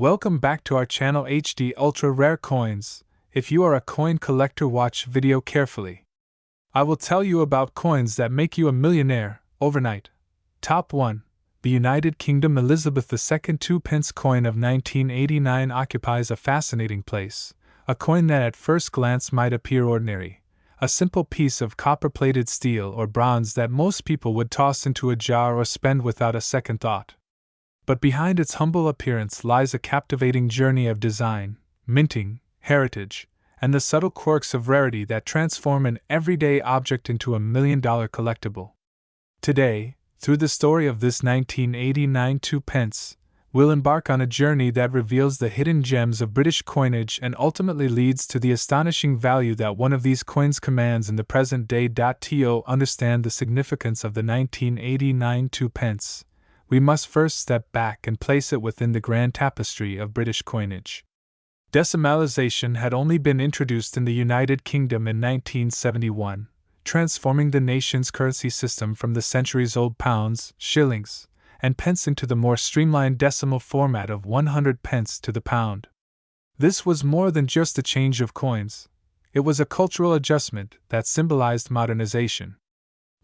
Welcome back to our channel HD Ultra Rare Coins. If you are a coin collector, watch video carefully. I will tell you about coins that make you a millionaire overnight. Top 1. The United Kingdom Elizabeth II Two Pence coin of 1989 occupies a fascinating place. A coin that at first glance might appear ordinary. A simple piece of copper-plated steel or bronze that most people would toss into a jar or spend without a second thought. But behind its humble appearance lies a captivating journey of design, minting, heritage, and the subtle quirks of rarity that transform an everyday object into a million-dollar collectible. Today, through the story of this 1989 Two Pence, we'll embark on a journey that reveals the hidden gems of British coinage and ultimately leads to the astonishing value that one of these coins commands in the present day. To understand the significance of the 1989 Two Pence, we must first step back and place it within the grand tapestry of British coinage. Decimalisation had only been introduced in the United Kingdom in 1971, transforming the nation's currency system from the centuries-old pounds, shillings, and pence into the more streamlined decimal format of 100 pence to the pound. This was more than just a change of coins. It was a cultural adjustment that symbolized modernization.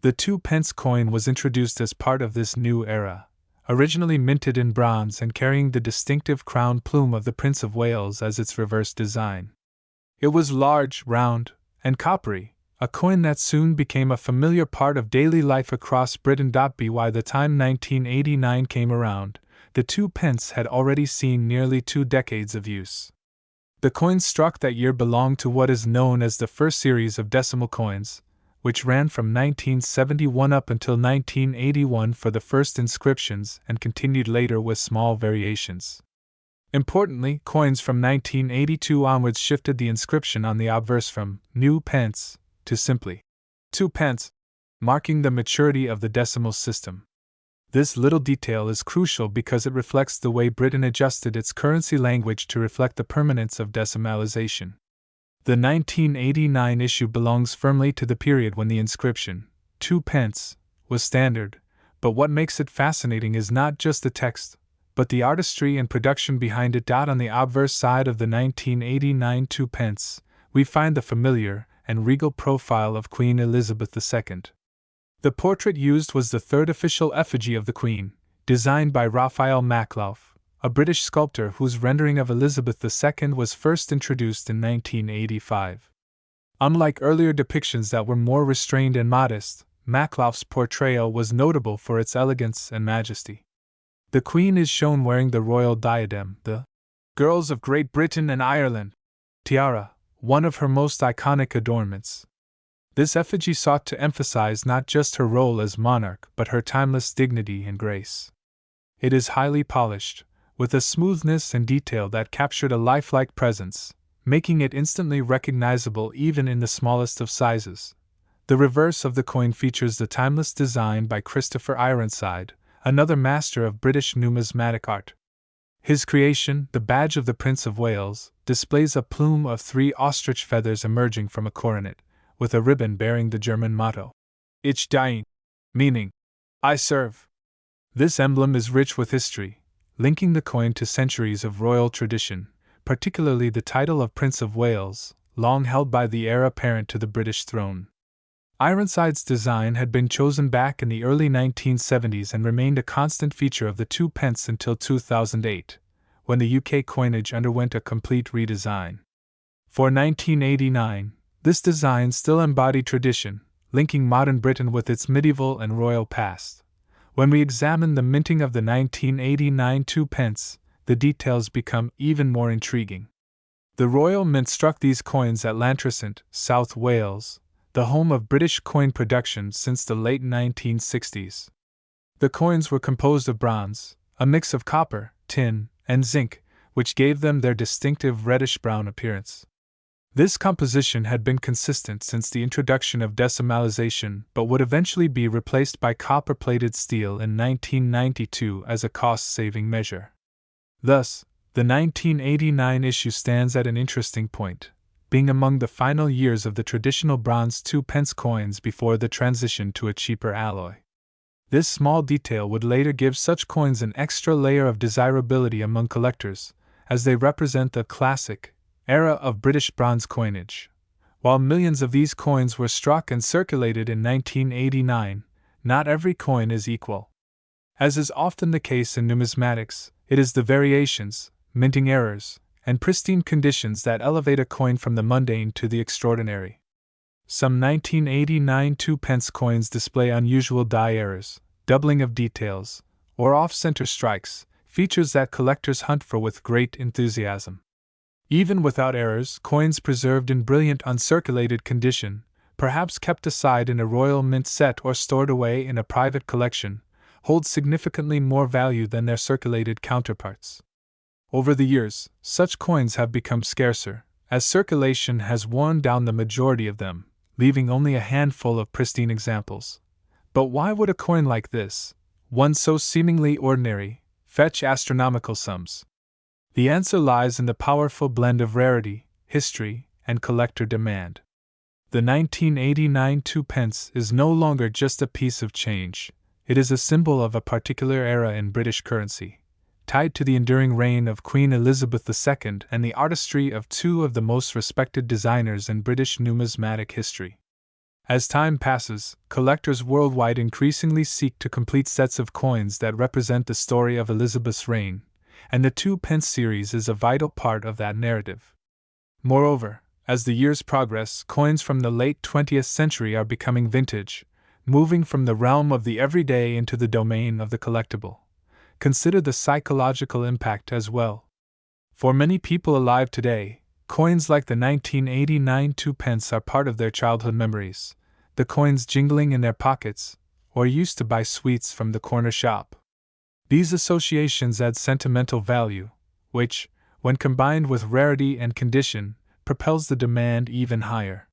The 2 pence coin was introduced as part of this new era. Originally minted in bronze and carrying the distinctive crown plume of the Prince of Wales as its reverse design. It was large, round, and coppery, a coin that soon became a familiar part of daily life across Britain. By the time 1989 came around, the 2 pence had already seen nearly 2 decades of use. The coins struck that year belonged to what is known as the first series of decimal coins, which ran from 1971 up until 1981 for the first inscriptions and continued later with small variations. Importantly, coins from 1982 onwards shifted the inscription on the obverse from new pence to simply 2 pence, marking the maturity of the decimal system. This little detail is crucial because it reflects the way Britain adjusted its currency language to reflect the permanence of decimalisation. The 1989 issue belongs firmly to the period when the inscription, 2 pence, was standard, but what makes it fascinating is not just the text, but the artistry and production behind it. On the obverse side of the 1989 2 pence, we find the familiar and regal profile of Queen Elizabeth II. The portrait used was the third official effigy of the Queen, designed by Raphael Makhlouf, a British sculptor whose rendering of Elizabeth II was first introduced in 1985. Unlike earlier depictions that were more restrained and modest, Makhlouf's portrayal was notable for its elegance and majesty. The Queen is shown wearing the royal diadem, the Girls of Great Britain and Ireland tiara, one of her most iconic adornments. This effigy sought to emphasize not just her role as monarch but her timeless dignity and grace. It is highly polished, with a smoothness and detail that captured a lifelike presence, making it instantly recognizable even in the smallest of sizes. The reverse of the coin features the timeless design by Christopher Ironside, another master of British numismatic art. His creation, the badge of the Prince of Wales, displays a plume of 3 ostrich feathers emerging from a coronet, with a ribbon bearing the German motto, Ich diene, meaning, I serve. This emblem is rich with history, linking the coin to centuries of royal tradition, particularly the title of Prince of Wales, long held by the heir apparent to the British throne. Ironside's design had been chosen back in the early 1970s and remained a constant feature of the 2 pence until 2008, when the UK coinage underwent a complete redesign. For 1989, this design still embodied tradition, linking modern Britain with its medieval and royal past. When we examine the minting of the 1989 2 pence, the details become even more intriguing. The Royal Mint struck these coins at Llantrisant, South Wales, the home of British coin production since the late 1960s. The coins were composed of bronze, a mix of copper, tin, and zinc, which gave them their distinctive reddish-brown appearance. This composition had been consistent since the introduction of decimalisation but would eventually be replaced by copper-plated steel in 1992 as a cost-saving measure. Thus, the 1989 issue stands at an interesting point, being among the final years of the traditional bronze 2 pence coins before the transition to a cheaper alloy. This small detail would later give such coins an extra layer of desirability among collectors, as they represent the classic era of British bronze coinage. While millions of these coins were struck and circulated in 1989, not every coin is equal. As is often the case in numismatics, it is the variations, minting errors, and pristine conditions that elevate a coin from the mundane to the extraordinary. Some 1989 2-pence coins display unusual die errors, doubling of details, or off-center strikes, features that collectors hunt for with great enthusiasm. Even without errors, coins preserved in brilliant uncirculated condition, perhaps kept aside in a royal mint set or stored away in a private collection, hold significantly more value than their circulated counterparts. Over the years, such coins have become scarcer, as circulation has worn down the majority of them, leaving only a handful of pristine examples. But why would a coin like this, one so seemingly ordinary, fetch astronomical sums? The answer lies in the powerful blend of rarity, history, and collector demand. The 1989 2-pence is no longer just a piece of change, it is a symbol of a particular era in British currency, tied to the enduring reign of Queen Elizabeth II and the artistry of two of the most respected designers in British numismatic history. As time passes, collectors worldwide increasingly seek to complete sets of coins that represent the story of Elizabeth's reign, and the 2-pence series is a vital part of that narrative. Moreover, as the years progress, coins from the late 20th century are becoming vintage, moving from the realm of the everyday into the domain of the collectible. Consider the psychological impact as well. For many people alive today, coins like the 1989 2-pence are part of their childhood memories, the coins jingling in their pockets, or used to buy sweets from the corner shop. These associations add sentimental value, which, when combined with rarity and condition, propels the demand even higher.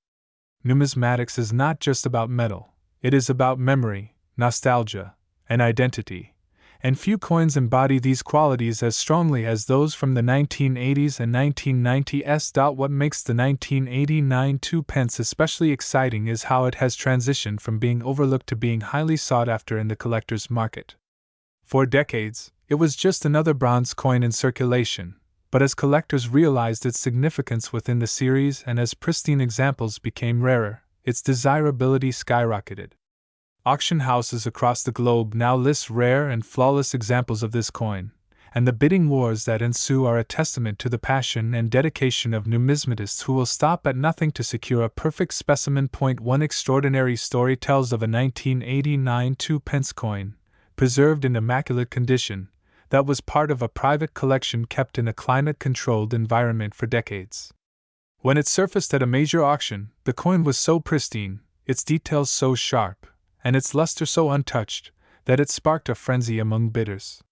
Numismatics is not just about metal, it is about memory, nostalgia, and identity, and few coins embody these qualities as strongly as those from the 1980s and 1990s. What makes the 1989 2-pence especially exciting is how it has transitioned from being overlooked to being highly sought after in the collector's market. For decades, it was just another bronze coin in circulation, but as collectors realized its significance within the series and as pristine examples became rarer, its desirability skyrocketed. Auction houses across the globe now list rare and flawless examples of this coin, and the bidding wars that ensue are a testament to the passion and dedication of numismatists who will stop at nothing to secure a perfect specimen. One extraordinary story tells of a 1989 2-pence coin, preserved in immaculate condition, that was part of a private collection kept in a climate-controlled environment for decades. When it surfaced at a major auction, the coin was so pristine, its details so sharp, and its luster so untouched, that it sparked a frenzy among bidders.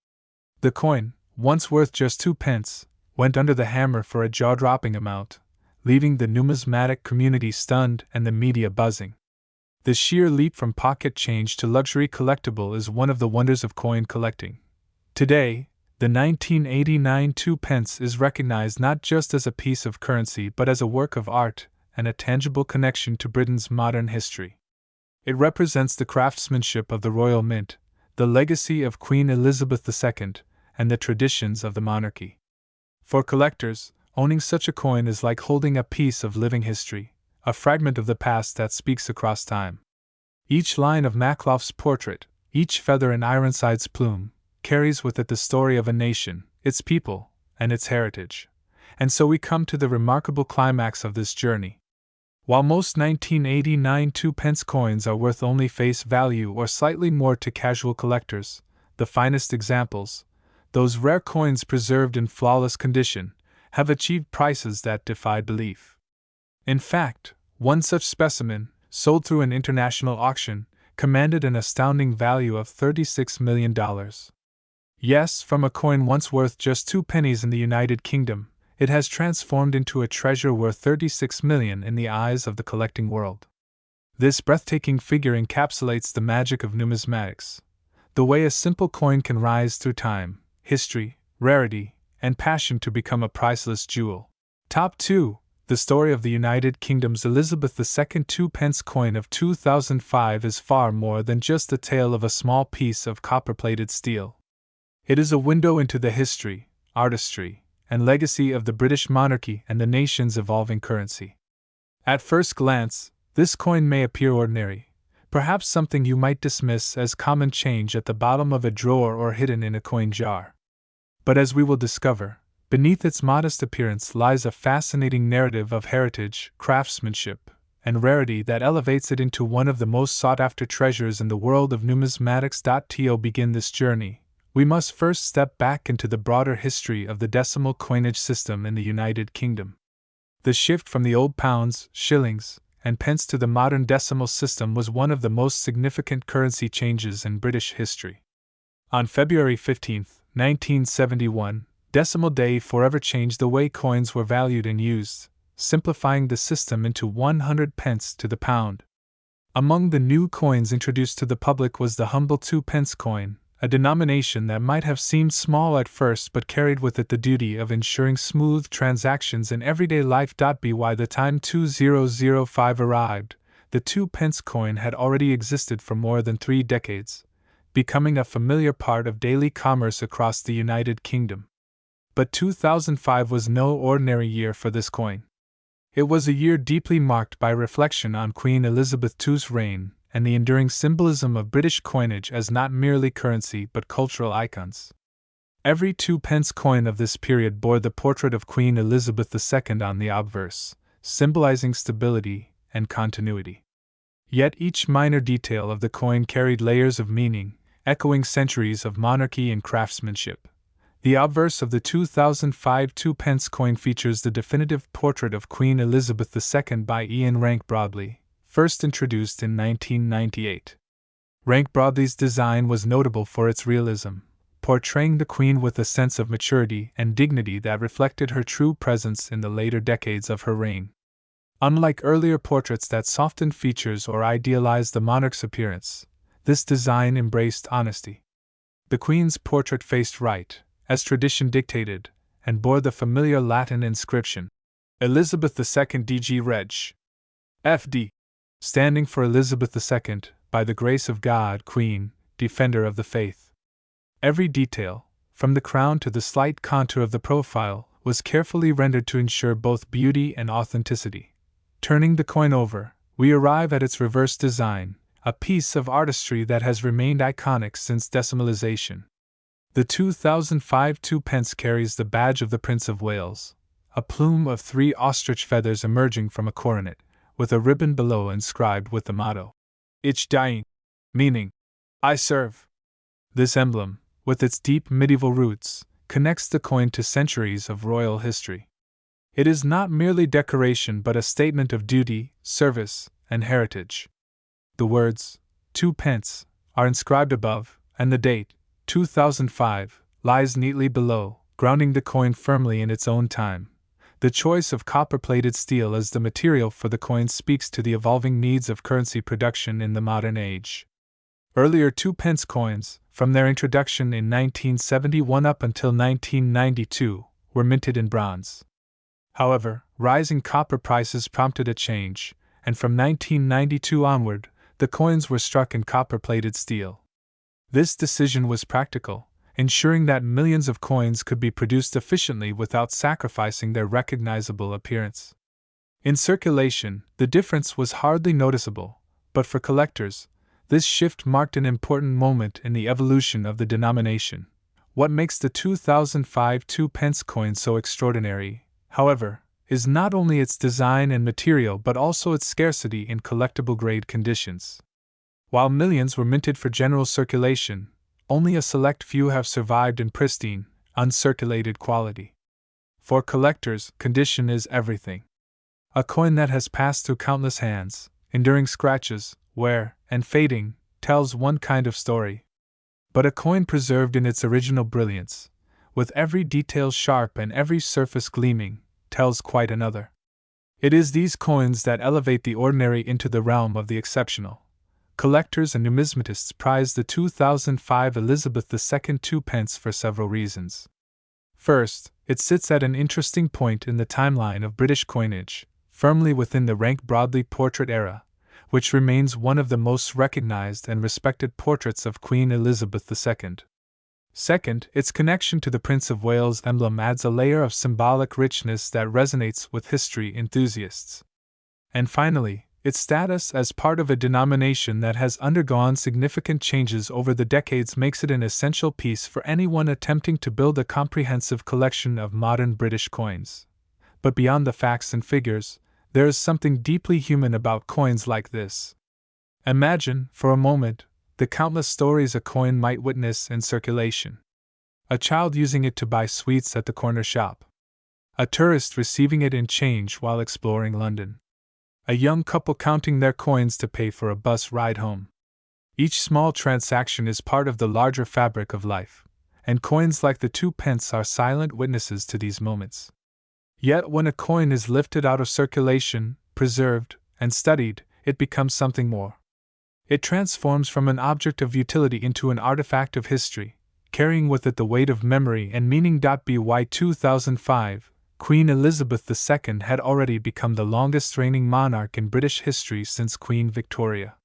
The coin, once worth just 2-pence, went under the hammer for a jaw-dropping amount, leaving the numismatic community stunned and the media buzzing. The sheer leap from pocket change to luxury collectible is one of the wonders of coin collecting. Today, the 1989 2-pence is recognized not just as a piece of currency but as a work of art and a tangible connection to Britain's modern history. It represents the craftsmanship of the Royal Mint, the legacy of Queen Elizabeth II, and the traditions of the monarchy. For collectors, owning such a coin is like holding a piece of living history, a fragment of the past that speaks across time. Each line of Makhlouf's portrait, each feather in Ironside's plume, carries with it the story of a nation, its people, and its heritage. And so we come to the remarkable climax of this journey. While most 1989 2-pence coins are worth only face value or slightly more to casual collectors, the finest examples, those rare coins preserved in flawless condition, have achieved prices that defy belief. In fact, one such specimen, sold through an international auction, commanded an astounding value of $36 million. Yes, from a coin once worth just 2 pennies in the United Kingdom, it has transformed into a treasure worth $36 million in the eyes of the collecting world. This breathtaking figure encapsulates the magic of numismatics, the way a simple coin can rise through time, history, rarity, and passion to become a priceless jewel. Top 2. The story of the United Kingdom's Elizabeth II 2-pence coin of 2005 is far more than just the tale of a small piece of copper-plated steel. It is a window into the history, artistry, and legacy of the British monarchy and the nation's evolving currency. At first glance, this coin may appear ordinary, perhaps something you might dismiss as common change at the bottom of a drawer or hidden in a coin jar. But as we will discover, beneath its modest appearance lies a fascinating narrative of heritage, craftsmanship, and rarity that elevates it into one of the most sought-after treasures in the world of numismatics. To begin this journey, we must first step back into the broader history of the decimal coinage system in the United Kingdom. The shift from the old pounds, shillings, and pence to the modern decimal system was one of the most significant currency changes in British history. On February 15, 1971, decimal day forever changed the way coins were valued and used, simplifying the system into 100 pence to the pound. Among the new coins introduced to the public was the humble 2-pence coin, a denomination that might have seemed small at first but carried with it the duty of ensuring smooth transactions in everyday life. By the time 2005 arrived, the 2-pence coin had already existed for more than 3 decades, becoming a familiar part of daily commerce across the United Kingdom. But 2005 was no ordinary year for this coin. It was a year deeply marked by reflection on Queen Elizabeth II's reign and the enduring symbolism of British coinage as not merely currency but cultural icons. Every 2-pence coin of this period bore the portrait of Queen Elizabeth II on the obverse, symbolizing stability and continuity. Yet each minor detail of the coin carried layers of meaning, echoing centuries of monarchy and craftsmanship. The obverse of the 2005 2-pence coin features the definitive portrait of Queen Elizabeth II by Ian Rank Broadley, first introduced in 1998. Rank Broadley's design was notable for its realism, portraying the Queen with a sense of maturity and dignity that reflected her true presence in the later decades of her reign. Unlike earlier portraits that softened features or idealized the monarch's appearance, this design embraced honesty. The Queen's portrait faced right, as tradition dictated, and bore the familiar Latin inscription, Elizabeth II DG Reg. FD, standing for Elizabeth II, by the grace of God, Queen, Defender of the Faith. Every detail, from the crown to the slight contour of the profile, was carefully rendered to ensure both beauty and authenticity. Turning the coin over, we arrive at its reverse design, a piece of artistry that has remained iconic since decimalization. The 2005 2-pence carries the badge of the Prince of Wales, a plume of 3 ostrich feathers emerging from a coronet, with a ribbon below inscribed with the motto, Ich diene, meaning, I serve. This emblem, with its deep medieval roots, connects the coin to centuries of royal history. It is not merely decoration but a statement of duty, service, and heritage. The words, 2-pence, are inscribed above, and the date, 2005, lies neatly below, grounding the coin firmly in its own time. The choice of copper-plated steel as the material for the coin speaks to the evolving needs of currency production in the modern age. Earlier 2-pence coins, from their introduction in 1971 up until 1992, were minted in bronze. However, rising copper prices prompted a change, and from 1992 onward, the coins were struck in copper-plated steel. This decision was practical, ensuring that millions of coins could be produced efficiently without sacrificing their recognizable appearance. In circulation, the difference was hardly noticeable, but for collectors, this shift marked an important moment in the evolution of the denomination. What makes the 2005 2-pence coin so extraordinary, however, is not only its design and material but also its scarcity in collectible-grade conditions. While millions were minted for general circulation, only a select few have survived in pristine, uncirculated quality. For collectors, condition is everything. A coin that has passed through countless hands, enduring scratches, wear, and fading, tells one kind of story. But a coin preserved in its original brilliance, with every detail sharp and every surface gleaming, tells quite another. It is these coins that elevate the ordinary into the realm of the exceptional. Collectors and numismatists prize the 2005 Elizabeth II 2-pence for several reasons. First, it sits at an interesting point in the timeline of British coinage, firmly within the Rank Broadley portrait era, which remains one of the most recognized and respected portraits of Queen Elizabeth II. Second, its connection to the Prince of Wales emblem adds a layer of symbolic richness that resonates with history enthusiasts. And finally, its status as part of a denomination that has undergone significant changes over the decades makes it an essential piece for anyone attempting to build a comprehensive collection of modern British coins. But beyond the facts and figures, there is something deeply human about coins like this. Imagine, for a moment, the countless stories a coin might witness in circulation. A child using it to buy sweets at the corner shop. A tourist receiving it in change while exploring London. A young couple counting their coins to pay for a bus ride home. Each small transaction is part of the larger fabric of life, and coins like the 2 pence are silent witnesses to these moments. Yet when a coin is lifted out of circulation, preserved, and studied, it becomes something more. It transforms from an object of utility into an artifact of history, carrying with it the weight of memory and meaning. By 2005, Queen Elizabeth II had already become the longest reigning monarch in British history since Queen Victoria.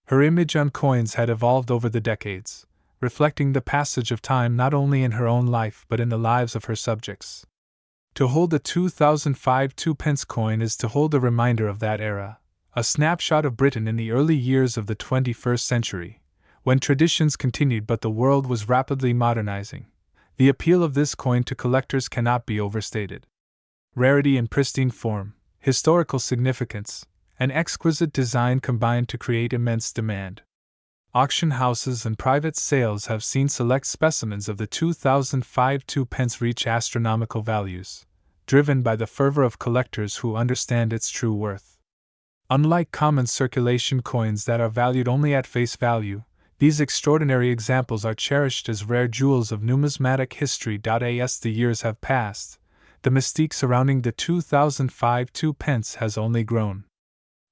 Her image on coins had evolved over the decades, reflecting the passage of time not only in her own life but in the lives of her subjects. To hold a 2005 2-pence coin is to hold a reminder of that era, a snapshot of Britain in the early years of the 21st century, when traditions continued but the world was rapidly modernizing. The appeal of this coin to collectors cannot be overstated. Rarity and pristine form, historical significance, and exquisite design combine to create immense demand. Auction houses and private sales have seen select specimens of the 2005 2-pence reach astronomical values, driven by the fervor of collectors who understand its true worth. Unlike common circulation coins that are valued only at face value, these extraordinary examples are cherished as rare jewels of numismatic history. As the years have passed, the mystique surrounding the 2005 2-pence has only grown.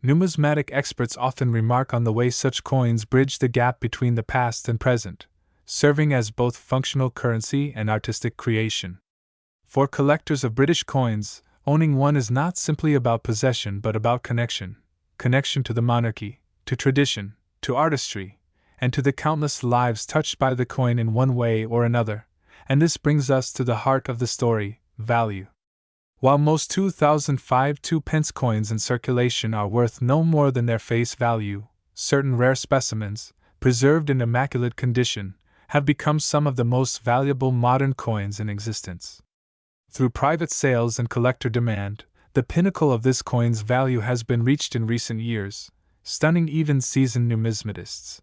Numismatic experts often remark on the way such coins bridge the gap between the past and present, serving as both functional currency and artistic creation. For collectors of British coins, owning one is not simply about possession but about connection to the monarchy, to tradition, to artistry, and to the countless lives touched by the coin in one way or another, and this brings us to the heart of the story: value. While most 2005 2-pence coins in circulation are worth no more than their face value, certain rare specimens, preserved in immaculate condition, have become some of the most valuable modern coins in existence. Through private sales and collector demand, the pinnacle of this coin's value has been reached in recent years, stunning even seasoned numismatists.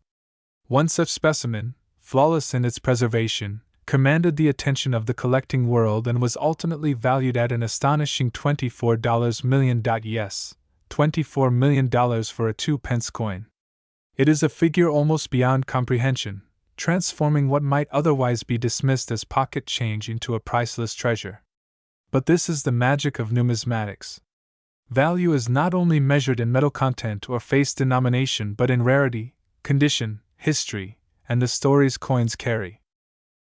One such specimen, flawless in its preservation, commanded the attention of the collecting world and was ultimately valued at an astonishing $24 million. Yes, $24 million for a 2-pence coin. It is a figure almost beyond comprehension, transforming what might otherwise be dismissed as pocket change into a priceless treasure. But this is the magic of numismatics. Value is not only measured in metal content or face denomination but in rarity, condition, history, and the stories coins carry.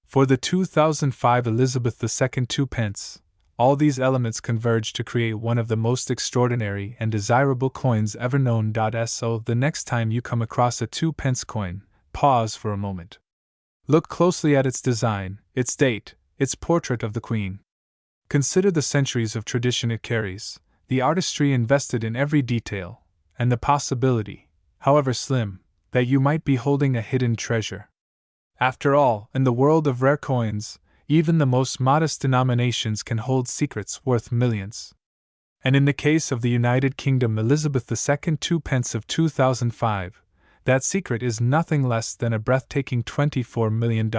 For the 2005 Elizabeth II 2-pence, all these elements converge to create one of the most extraordinary and desirable coins ever known. So the next time you come across a 2-pence coin, pause for a moment. Look closely at its design, its date, its portrait of the Queen. Consider the centuries of tradition it carries, the artistry invested in every detail, and the possibility, however slim, that you might be holding a hidden treasure. After all, in the world of rare coins, even the most modest denominations can hold secrets worth millions. And in the case of the United Kingdom Elizabeth II 2-pence of 2005, that secret is nothing less than a breathtaking $24 million.